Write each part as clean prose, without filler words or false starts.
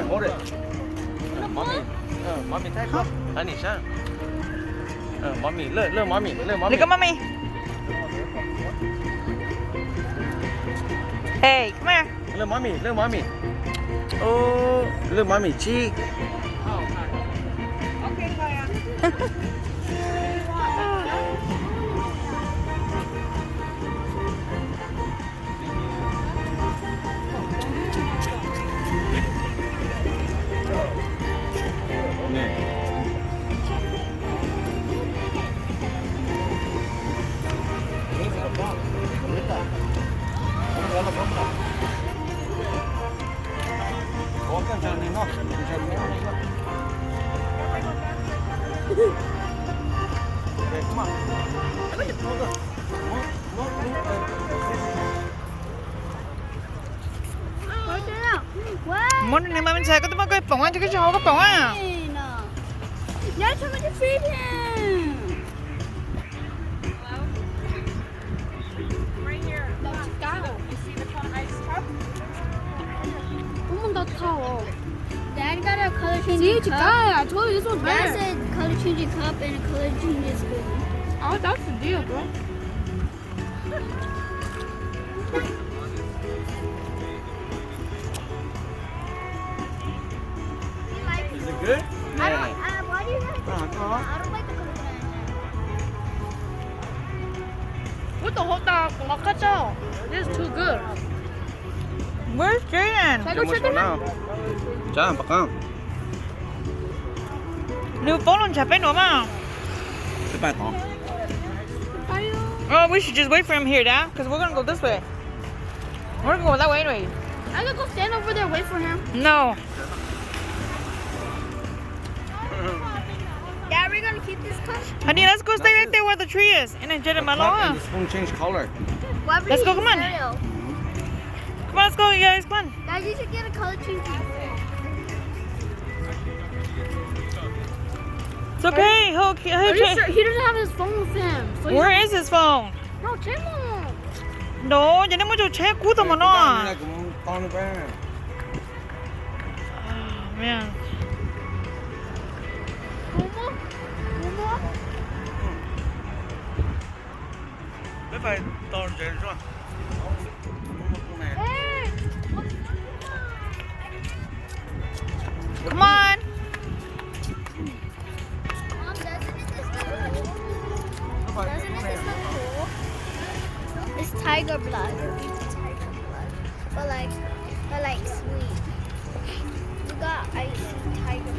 hold it. Mommy take up. Honey, sang. Mommy, look, mommy. Look at mommy. Hey, come here. Look, mommy. Oh, look, mommy, cheek. Okay, Kaya. Muốn này mà mình xài có tụi cái bỏng ăn cho cái chó có bỏng à? You're trying to feed him. Right here. Let's go. You see the ice cup? Woman got towel. Dad got a color See, changing you cup. got. I told you this was Dad better. said color changing cup and a color changing spoon. Oh, that's the deal, bro. Is it good? Why do you like có. I don't like the color banana. What the whole dog? Makata. This is too good. Where's Jaden? Can I go check him out? Cha, baka. New phone chả biết nữa mà. Cái bài tỏ. Oh, we should just wait for him here, Dad, because we're gonna go this way. We're gonna go that way anyway. I could go stand over there and wait for him. No. Dad, we're gonna keep this cup. Honey, let's go stay right there where the tree is. And then Jaden The Maloa. spoon change color. Why Let's go, come on. cereal? Come on, let's go, you guys, come on. Dad, you should get a color changing. It's okay. Are you sure? He doesn't have his phone with him. So he's- Where is his phone? No, check him. No, giờ nó mới cho check cú tao mà nó. Cái này cũng con nữa bé. Oh, man. Bé phải to trên rồi. Come on. Mom, doesn't it this look cool? Doesn't it this look cool? It's tiger blood. It's tiger blood. But like sweet. You got icy tiger blood.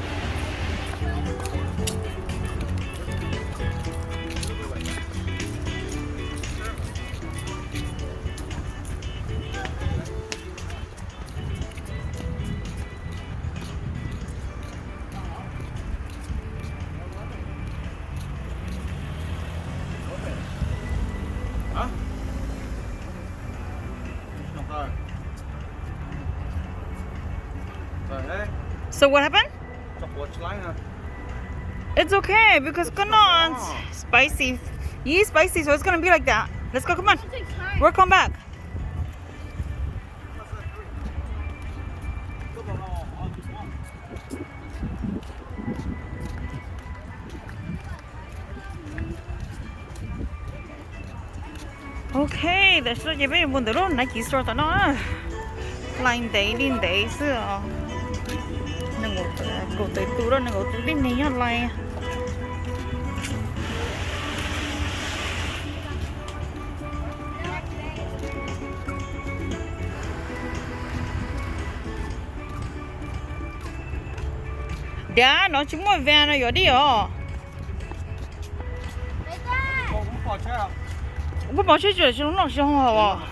So what happened? It's okay because cannot spicy. You eat spicy, so it's gonna be like that. Let's go. Come on. We'll come back. Okay, that's what you've been wondering. Like you start on. Line day, so. Go tới tủ đó, go tới bên này lại. Đã, nó chúng mày về nó rồi đi à? Không bỏ chơi chơi chúng nó xong hả?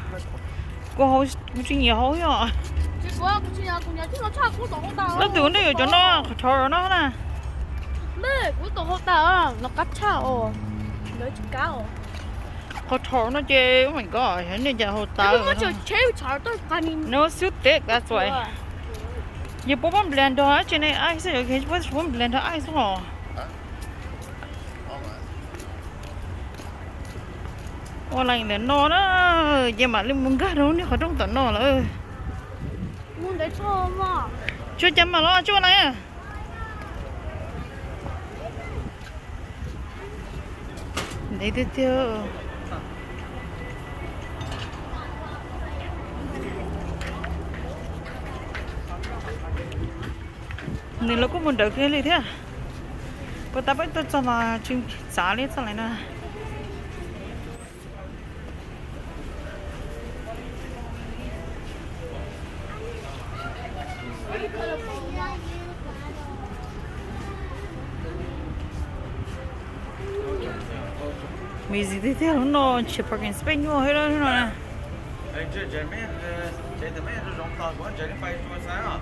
Cô hậu chuyện gì hậu vậy? Nó tưởng nó cho nó thở nó nè. 네, 그것도 하다. 너 까차. 너 지가오. Họ thở nó chê, oh my god, nó giờ họ tao. 이거 저 제일 잘 떨다니. No, it's too thick, that's why. You put one blender á, trên này ai sẽ được put one blender ai xuống hả? Ủa lại để nó giờ mà lên muốn gà đâu, nếu họ trong tận nó là. 뭐 내 처음아. Chú chấm mà lo chú này à. Để tiếp theo. Này nó có một đợt kia liền thế à? Bữa ta bắt tôi cho mà chim xả lên sao lại nè. Vì gì thế theo nó chỉ parking space nhau hết rồi nè. Anh chơi chơi mấy chơi từ mấy rong tàu của chơi đến bay chua sáng à?